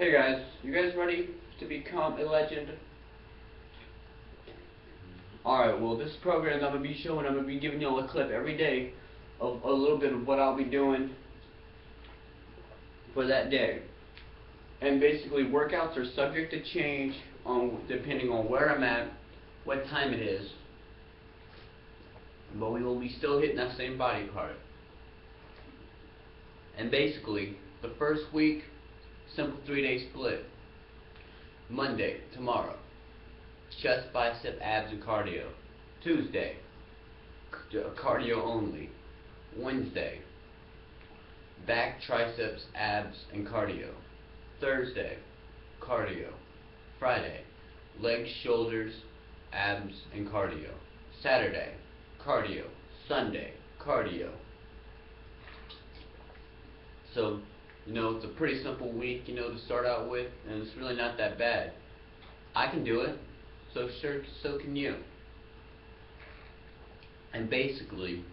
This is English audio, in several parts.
Hey guys, you guys ready to become a legend? Alright, well this program I'm going to be showing, I'm going to be giving y'all a clip every day of a little bit of what I'll be doing for that day. And basically workouts are subject to change depending on where I'm at, what time it is, but we will be still hitting that same body part. And basically, the first week, simple 3-day split. Monday, tomorrow, chest, bicep, abs, and cardio. Tuesday, cardio only. Wednesday, back, triceps, abs, and cardio. Thursday, cardio. Friday, legs, shoulders, abs, and cardio. Saturday, cardio. Sunday, cardio. So, it's a pretty simple week, to start out with, and it's really not that bad. I can do it, so can you. And basically,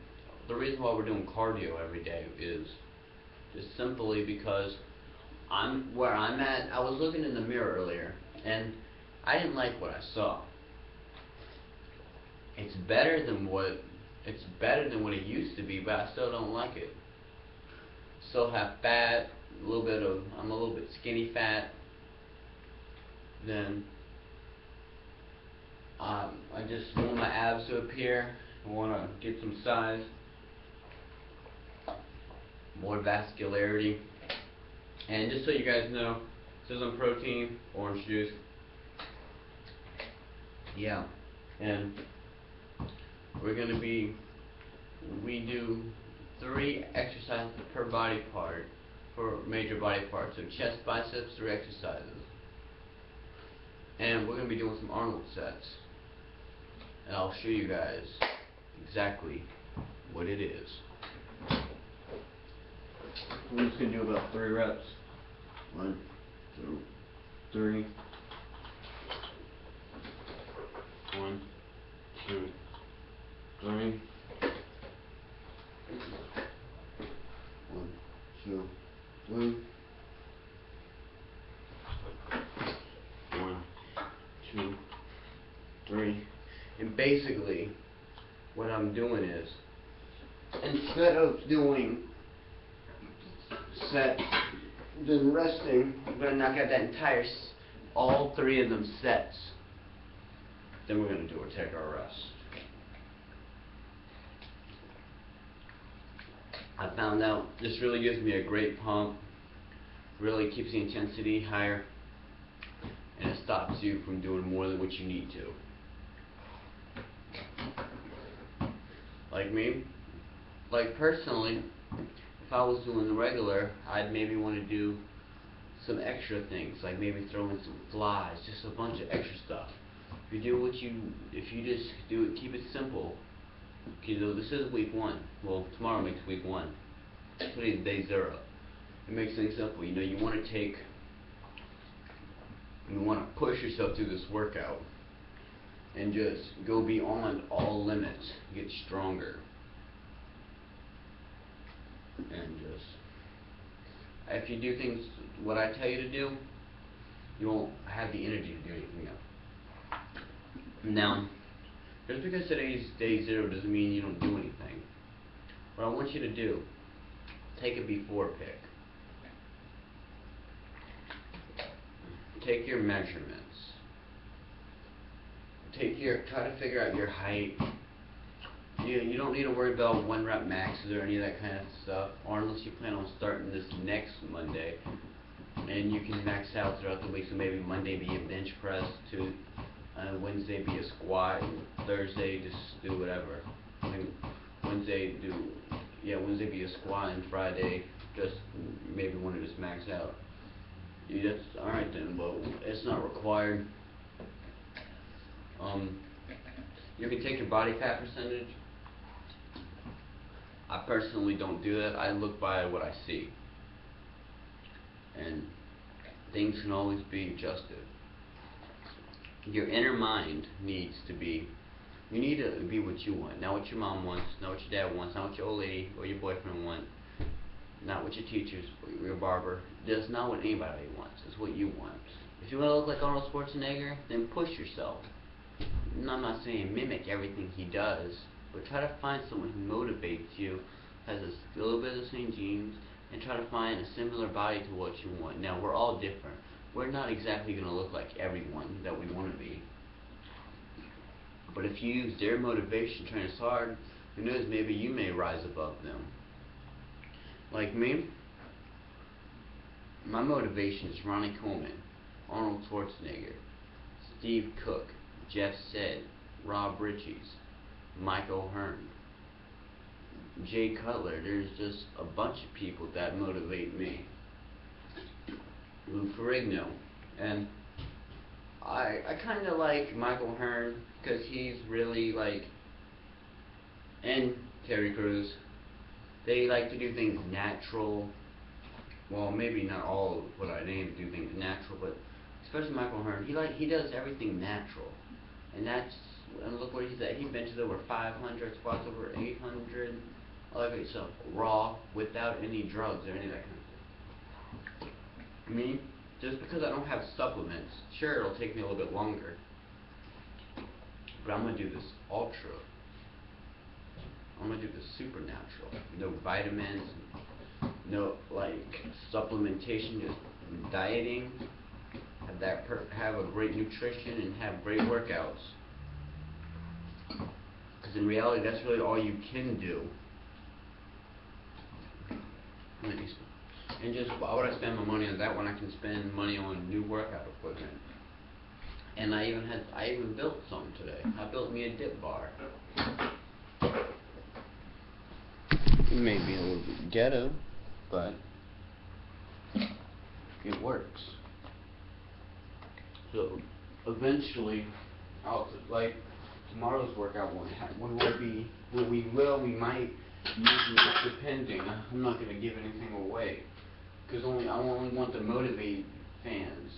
the reason why we're doing cardio every day is just simply because where I'm at. I was looking in the mirror earlier, and I didn't like what I saw. It's better than what it used to be, but I still don't like it. Still have fat, I'm a little bit skinny fat. Then I just want my abs to appear. I want to get some size, more vascularity. And just so you guys know, this is on protein, orange juice. Yeah, and we do 3 exercises per body part for major body parts. So chest, biceps, 3 exercises. And we're going to be doing some Arnold sets. And I'll show you guys exactly what it is. We're just going to do about 3 reps. 1, 2, 3. 1, 2, 3. 1, 2, 3. 1, 2, 3. And basically, what I'm doing is, instead of doing sets, then resting, I'm going to knock out that entire, all 3 of them sets. Then we're going to take our rest. I found out this really gives me a great pump, really keeps the intensity higher, and it stops you from doing more than what you need to. Like me, personally, if I was doing the regular, I'd maybe want to do some extra things, like maybe throw in some flies, just a bunch of extra stuff. If you just do it, keep it simple. This is week 1. Well, tomorrow makes week 1. Today's day 0. It makes things simple. You want to push yourself through this workout and just go beyond all limits. Get stronger. And just, if you do things what I tell you to do, you won't have the energy to do anything else. Now, just because today's day 0 doesn't mean you don't do anything. What I want you to do, take a before pic. Take your measurements. Try to figure out your height. You don't need to worry about 1 rep maxes or any of that kind of stuff, or unless you plan on starting this next Monday, and you can max out throughout the week. So maybe Monday be a bench press, Wednesday be a squat, Thursday just do whatever. Wednesday be a squat, and Friday just maybe want to just max out. That's alright then, but it's not required. You can take your body fat percentage. I personally don't do that. I look by what I see. And things can always be adjusted. Your inner mind needs to be, you need to be what you want, not what your mom wants, not what your dad wants, not what your old lady or your boyfriend want. not what your teachers, your barber. That's not what anybody wants. It's what you want. If you want to look like Arnold Schwarzenegger, then push yourself. And I'm not saying mimic everything he does, but try to find someone who motivates you, has a little bit of the same genes, and try to find a similar body to what you want. Now, we're all different. We're not exactly going to look like everyone that we want to be. But if you use their motivation, train as hard, who knows, maybe you may rise above them. Like me, my motivation is Ronnie Coleman, Arnold Schwarzenegger, Steve Cook, Jeff Sedd, Rob Ritchie's, Mike O'Hearn, Jay Cutler. There's just a bunch of people that motivate me. Lou Ferrigno. And I kind of like Michael Hearn because he's really like, and Terry Crews, they like to do things natural. Well, maybe not all of what I named do things natural, but especially Michael Hearn, he does everything natural. And look what he's at. He benches over 500, squats over 800, all that great stuff, raw, without any drugs or any of that kind of thing. Me, just because I don't have supplements, sure, it'll take me a little bit longer, but I'm going to do this ultra. I'm going to do this supernatural. No vitamins, no like supplementation, just dieting, have a great nutrition, and have great workouts. Because in reality, that's really all you can do. And just, why would I spend my money on that when I can spend money on new workout equipment? And I even built some today. I built me a dip bar. It may be a little bit ghetto, but it works. So eventually, like tomorrow's workout we might use it depending. I'm not going to give anything away because I only want to motivate fans,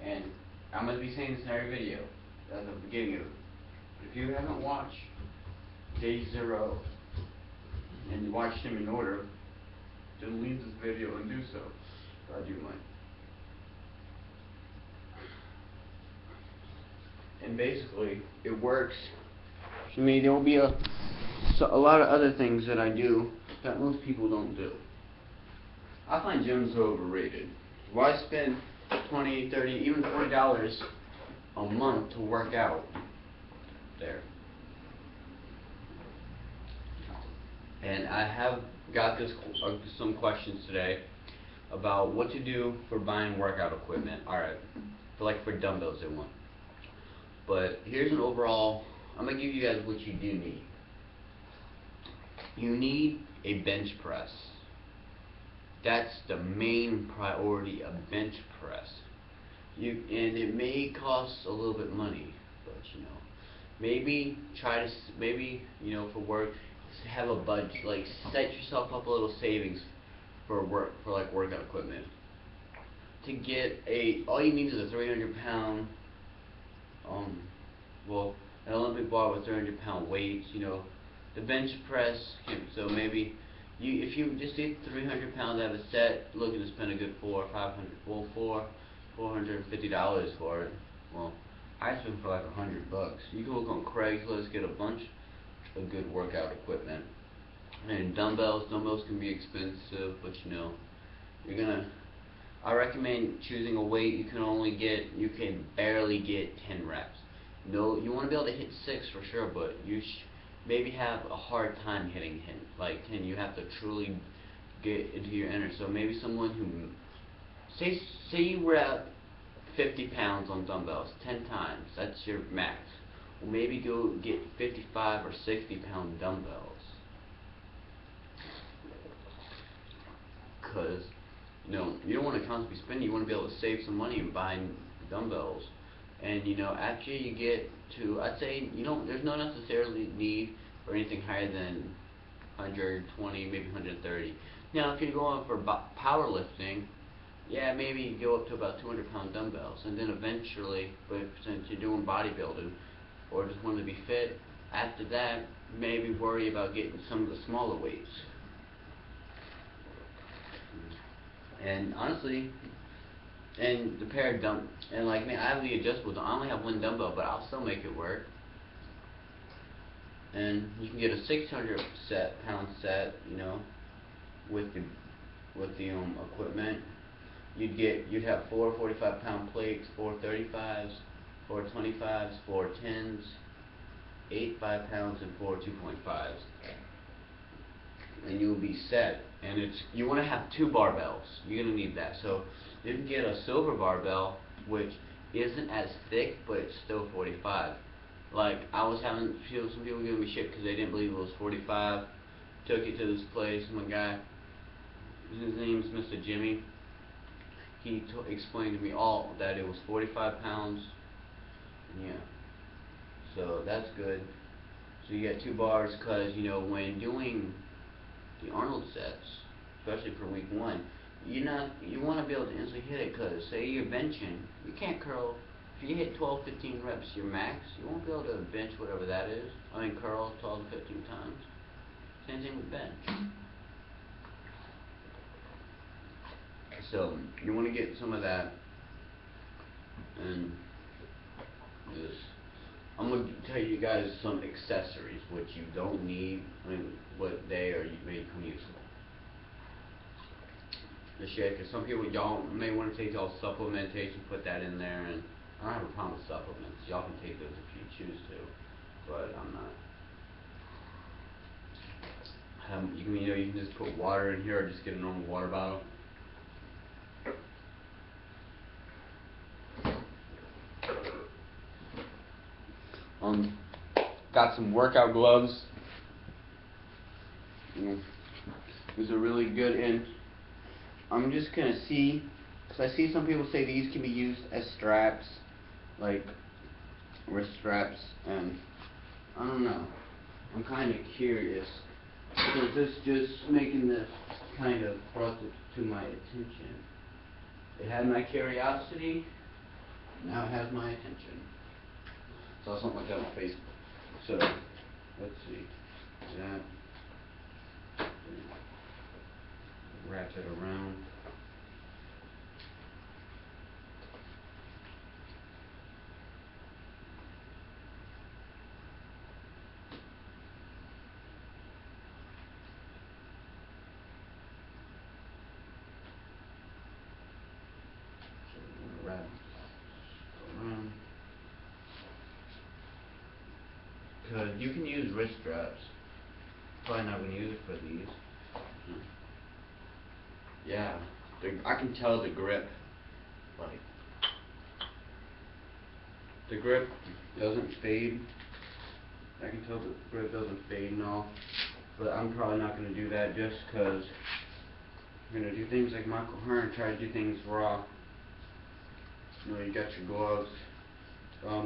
and I'm going to be saying this in every video at the beginning of it. But if you haven't watched Day 0 and you watched them in order, then leave this video and do so. I do mine. And basically, it works. I mean, there will be a lot of other things that I do that most people don't do. I find gyms so overrated. Why spend $20, $30, even $40 a month to work out there? And I have got some questions today about what to do for buying workout equipment. Alright, for dumbbells they want. But here's an overall, I'm going to give you guys what you do need. You need a bench press. That's the main priority, a bench press. And it may cost a little bit money, but maybe for work, have a budget, like set yourself up a little savings for workout equipment. To get all you need is a 300-pound, an Olympic bar with 300-pound weights. The bench press. So maybe if you just need 300 pounds, have a set, looking to spend a good $450 for it. Well, I spent for like $100. You can look on Craigslist, get a bunch of good workout equipment. And dumbbells can be expensive, but I recommend choosing a weight you can barely get 10 reps. No, you want to be able to hit 6 for sure, but you maybe have a hard time hitting like 10. You have to truly get into your inner. So maybe someone who, say you were at 50 pounds on dumbbells 10 times, that's your max. Well, maybe go get 55 or 60-pound dumbbells. Because you don't want to constantly spend. You want to be able to save some money and buying dumbbells. And after you get to, I'd say there's no necessarily need for anything higher than 120, maybe 130. Now, if you're going for powerlifting, yeah, maybe go up to about 200-pound dumbbells, and then eventually, but since you're doing bodybuilding or just want to be fit, after that, maybe worry about getting some of the smaller weights. And honestly, and the pair of and like me, I have the adjustables. I only have one dumbbell, but I'll still make it work. And you can get a 600 pound set, you know, with the equipment. You'd have 4 45-pound plates, 4 35s, 4 25s, 4 10s, 8 5-pounds, and 4 2.5s. And you'll be set. And you want to have 2 barbells. You're gonna need that. So you can get a silver barbell, which isn't as thick, but it's still 45. Like, I was having some people giving me shit because they didn't believe it was 45. Took it to this place. One guy, his name's Mr. Jimmy. He explained to me all that it was 45 pounds. Yeah. So that's good. So you get 2 bars, because you know, when doing the Arnold sets, especially for week 1, you want to be able to instantly hit it, because say you're benching, you can't curl. If you hit 12 15 reps your max, you won't be able to bench whatever that is. I mean, curl 12 to 15 times. Same thing with bench. So you want to get some of that. And this, I'm going to tell you guys some accessories which you don't need. I mean, what they are may become useful. The shaker. Some people, y'all may want to take y'all supplementation, put that in there, and I don't have a problem with supplements. Y'all can take those if you choose to, but I'm not. You can just put water in here, or just get a normal water bottle. Got some workout gloves. These are really good, and I'm just gonna see, because I see some people say these can be used as straps, like wrist straps, and I don't know. I'm kind of curious, because this just making this kind of brought it to my attention. It had my curiosity, now it has my attention. Saw something like that on Facebook. So, let's see. That. Wrap it around. So, wrap around. Because you can use wrist straps. Probably not going to use it for these. Yeah, I can tell the grip. Like, the grip doesn't fade. I can tell the grip doesn't fade and all. But I'm probably not going to do that, just because I'm going to do things like Michael Hearn, try to do things raw. You know, you got your gloves.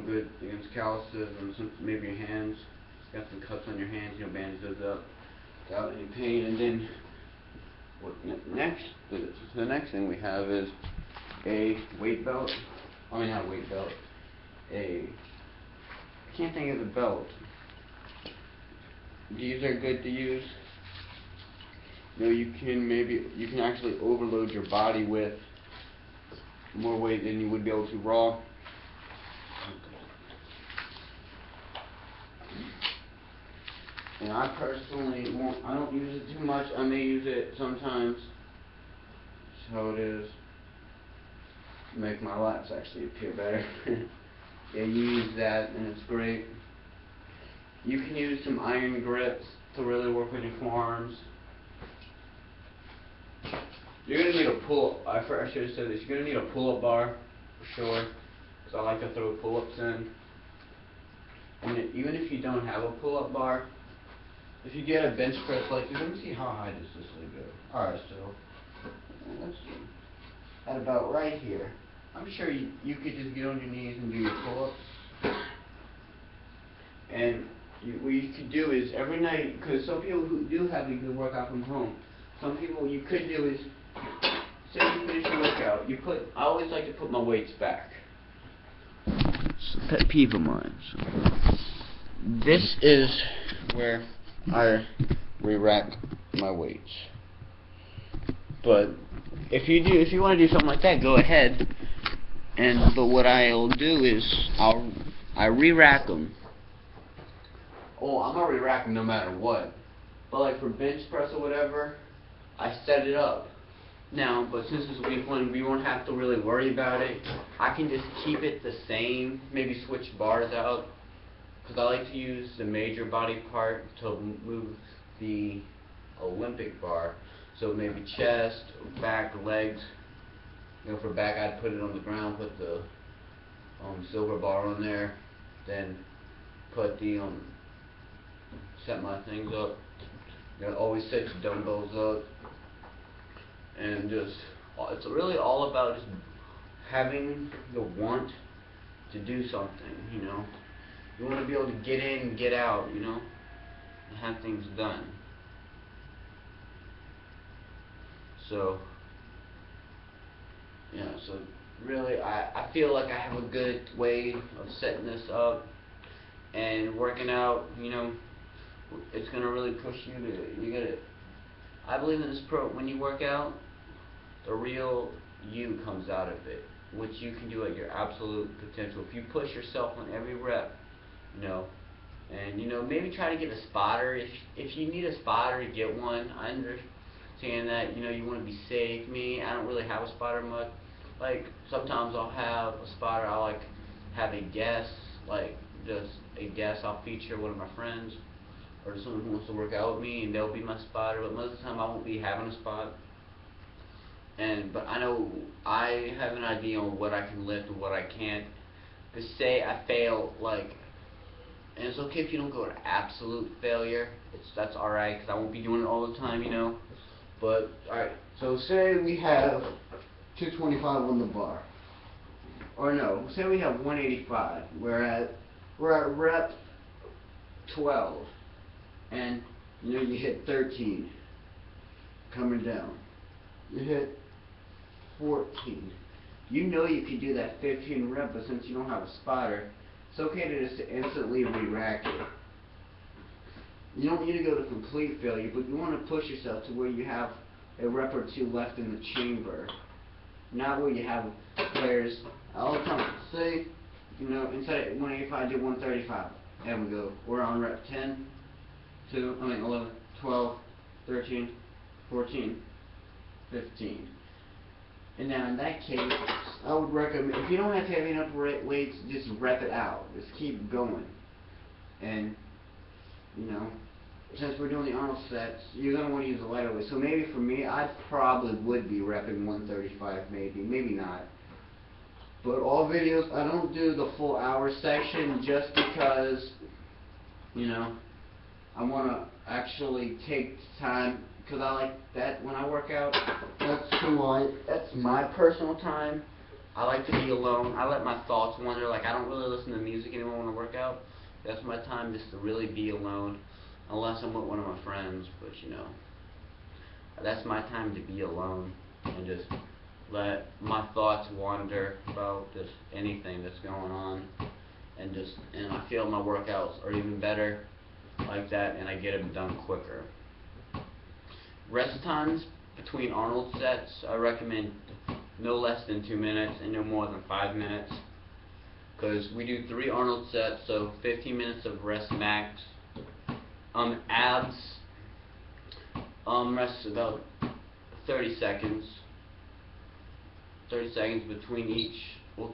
Good against calluses and maybe your hands. Got some cuts on your hands, you know, bandage those up without any pain. And then the next thing we have is a weight belt. I mean, not a weight belt. I can't think of the belt. These are good to use. You know, you can actually overload your body with more weight than you would be able to raw. And I personally I don't use it too much. I may use it sometimes. That's how it is. Make my lats actually appear better. Yeah, you use that and it's great. You can use some iron grips to really work with your forearms. You're going to need a pull-up. I should have said this. You're going to need a pull-up bar for sure, because I like to throw pull-ups in. And even if you don't have a pull-up bar, if you get a bench press like this, let me see how high does this thing go. Alright, so let's see. At about right here. I'm sure you could just get on your knees and do your pull-ups. And what you could do is every night, because some people who do have a good workout from home, some people you could do is, say you finish your workout, I always like to put my weights back. It's a pet peeve of mine. So. This is where I re-rack my weights. But if you want to do something like that, go ahead. But what I'll do is I re-rack them. Oh, I'm gonna re-rack them no matter what. But like for bench press or whatever, I set it up. Now, but since it's week one, we won't have to really worry about it. I can just keep it the same, maybe switch bars out, because I like to use the major body part to move the Olympic bar. So maybe chest, back, legs. You know, for back, I'd put it on the ground, put the silver bar on there, then put the set my things up. You know, always set your dumbbells up, and just it's really all about just having the want to do something. You know, you want to be able to get in and get out. You know, and have things done. So, you know, so really, I feel like I have a good way of setting this up and working out. You know, it's gonna really push you to I believe in this when you work out, the real you comes out of it, which you can do at your absolute potential. If you push yourself on every rep, you know, and you know, maybe try to get a spotter. If you need a spotter, get one. I understand that, you know, you want to be safe. Me, I don't really have a spotter much. Like sometimes I'll have a spotter. I'll like have a guest, like just a guest. I'll feature one of my friends or someone who wants to work out with me, and they'll be my spotter. But most of the time, I won't be having a spot. But I know I have an idea on what I can lift and what I can't. To say I fail, like, and it's okay if you don't go to absolute failure. That's all right, because I won't be doing it all the time, you know. But all right, so say we have 225 on the bar, or no, say we have 185. We're at rep 12, and you know you hit 13, coming down. You hit 14. You know you can do that 15 rep, but since you don't have a spotter, it's okay to just instantly re-rack it. You don't need to go to complete failure, but you want to push yourself to where you have a rep or two left in the chamber. Not where you have players all the time. Say, you know, instead of 185, do 135. And we go, we're on rep 10, 11, 12, 13, 14, 15. And now in that case, I would recommend, if you don't have heavy enough weights, just rep it out. Just keep going. And, you know, since we're doing the Arnold sets, you're going to want to use a lighter weight. So maybe for me, I probably would be repping 135, maybe not. But all videos, I don't do the full hour section just because, you know, I want to actually take time, because I like that when I work out. That's my personal time. I like to be alone. I let my thoughts wander. Like, I don't really listen to music anymore when I work out. That's my time, just to really be alone, unless I'm with one of my friends. But you know, that's my time to be alone and just let my thoughts wander about just anything that's going on, and I feel my workouts are even better like that, and I get them done quicker. Rest times between Arnold sets, I recommend no less than 2 minutes and no more than 5 minutes, because we do 3 Arnold sets, so 15 minutes of rest max. Abs, rest about 30 seconds. 30 seconds between each,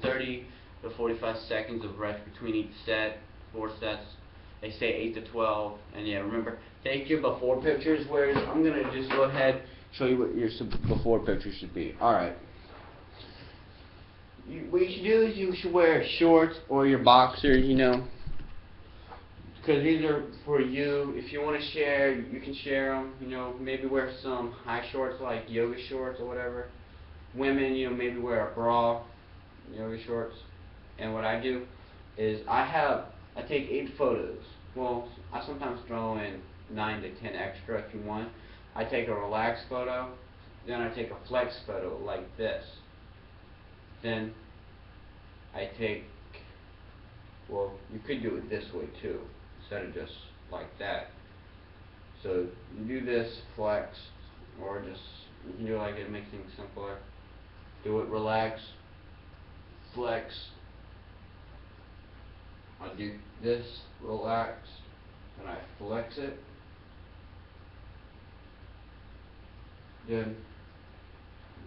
30 to 45 seconds of rest between each set, 4 sets. They say 8 to 12, and yeah, remember, take your before pictures, whereas I'm going to just go ahead and show you what your before picture should be. Alright. What you should do is you should wear shorts or your boxers, you know, because these are for you. If you want to share, you can share them, you know, maybe wear some high shorts like yoga shorts or whatever. Women, you know, maybe wear a bra, yoga shorts. And what I do is I take 8 photos. Well, I sometimes throw in 9 to 10 extra if you want. I take a relaxed photo, then I take a flex photo like this. Then I take, well, you could do it this way too, instead of just like that. So you do this flex, or just, You can do it like it makes things simpler. Do it, relax, flex. I do this, relax, and I flex it. Then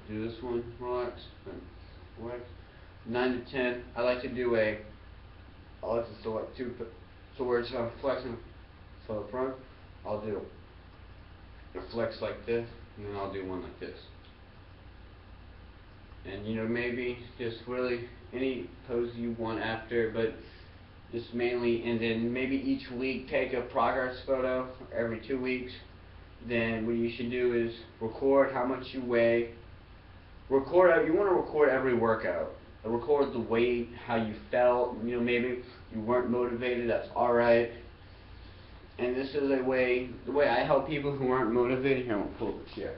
do this one, relax, and flex. 9 to 10. I like to do I like to select two, so where it's flexing for the front, I'll do a flex like this, and then I'll do one like this. And you know, maybe just really any pose you want after, but just mainly, and then maybe each week take a progress photo every 2 weeks. Then what you should do is record how much you weigh. You want to record every workout. Record the weight, how you felt. You know, maybe you weren't motivated. That's all right. And this is the way I help people who aren't motivated. Here, I'm gonna pull the chair.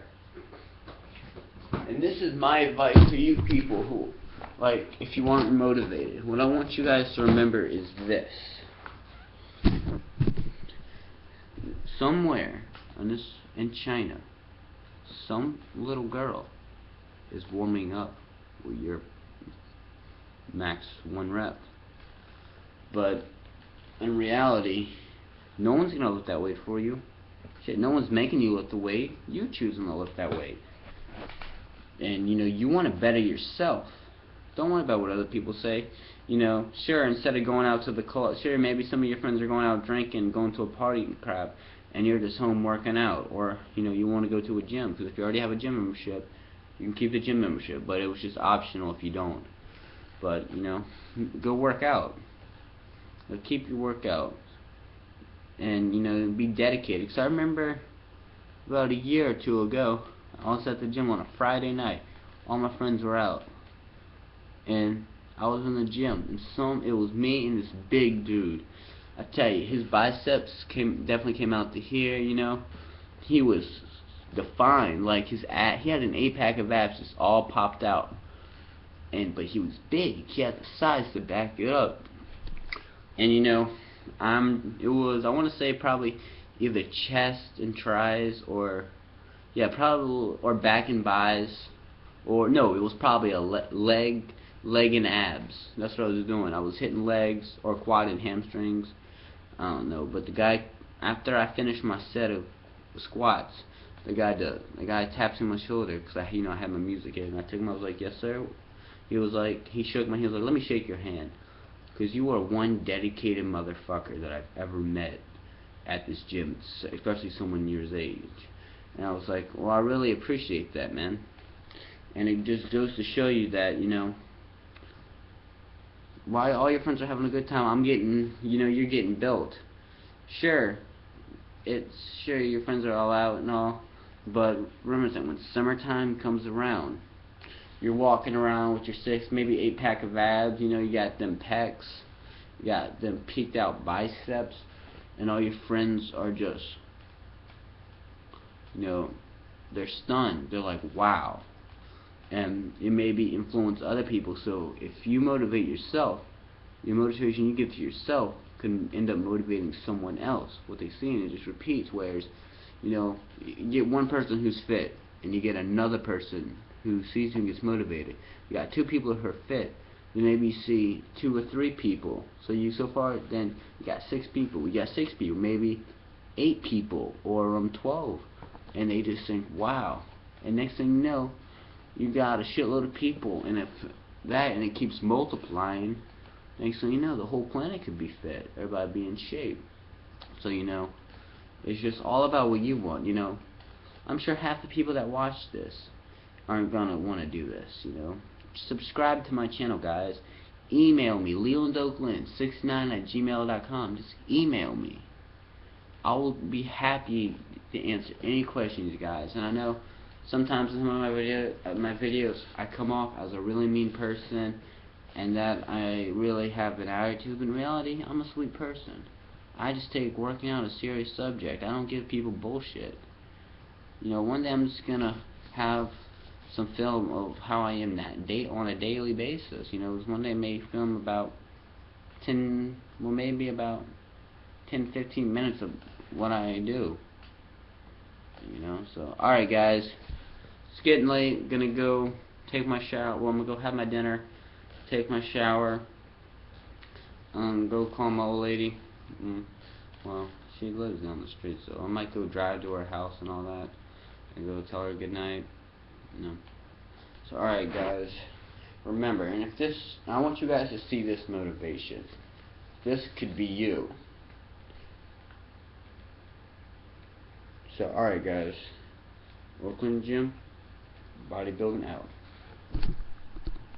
And this is my advice to you people who, like, if you aren't motivated. What I want you guys to remember is this. Somewhere in China, some little girl is warming up with your max 1 rep. But in reality, no one's gonna lift that weight for you. Shit, no one's making you lift the weight. You're choosing to lift that weight. And you know, you want to better yourself. Don't worry about what other people say. You know, sure, instead of going out to the club, sure, maybe some of your friends are going out drinking, going to a party and crap, and you're just home working out. Or, you know, you want to go to a gym, because if you already have a gym membership, you can keep the gym membership, but it was just optional if you don't. But, you know, go work out. Keep your workout. And, you know, be dedicated. Because I remember about a year or two ago, I was at the gym on a Friday night. All my friends were out. And I was in the gym. And it was me and this big dude. I tell you, his biceps definitely came out to here, you know. He was defined. Like he had an 8-pack of abs just all popped out. But he was big. He had the size to back it up. And you know, I want to say probably either chest and tris or back and bis, or no, it was probably a leg and abs. That's what I was doing. I was hitting legs or quad and hamstrings. I don't know, but the guy, after I finished my set of squats, the guy taps me on my shoulder because I had my music in, and I took him. I was like, "Yes, sir." He was like, he shook my hand. He was like, "Let me shake your hand, because you are one dedicated motherfucker that I've ever met at this gym, especially someone your age." And I was like, "Well, I really appreciate that, man." And it just goes to show you that, you know, while all your friends are having a good time, you're getting built. Sure, your friends are all out and all, but remember that when summertime comes around, you're walking around with your maybe 8-pack of abs. You know, you got them pecs, you got them peaked out biceps, and all your friends are just, you know, they're stunned. They're like, wow. And it maybe influence other people. So if you motivate yourself, your motivation you give to yourself can end up motivating someone else. What they see, and it just repeats. Whereas, you know, you get one person who's fit, and you get another person who sees you and gets motivated. You got 2 people who are fit. You maybe see 2 or 3 people. So far, then you got 6 people. We got 6 people, maybe 8 people, or 12, and they just think, wow. And next thing you know, you got a shitload of people, and it keeps multiplying. Next thing you know, the whole planet could be fit. Everybody be in shape. So, you know, it's just all about what you want. You know, I'm sure half the people that watch this aren't gonna want to do this. You know, subscribe to my channel, guys. Email me, lelandoakland69@gmail.com. Just email me. I will be happy to answer any questions, guys. And I know sometimes in some of my videos I come off as a really mean person, and that I really have an attitude. But in reality, I'm a sweet person. I just take working out a serious subject. I don't give people bullshit. You know, one day I'm just gonna have some film of how I am on a daily basis. You know, one day I may film about 10, well, maybe about 10-15 minutes of what I do. You know, so alright, guys. It's getting late. Gonna go take my shower. Well, I'm gonna go have my dinner, take my shower, go call my old lady. Well, she lives down the street, so I might go drive to her house and all that, and go tell her good night. So, alright, guys. Remember, and if this, I want you guys to see this motivation. This could be you. So, alright, guys. Oakland Gym, bodybuilding out.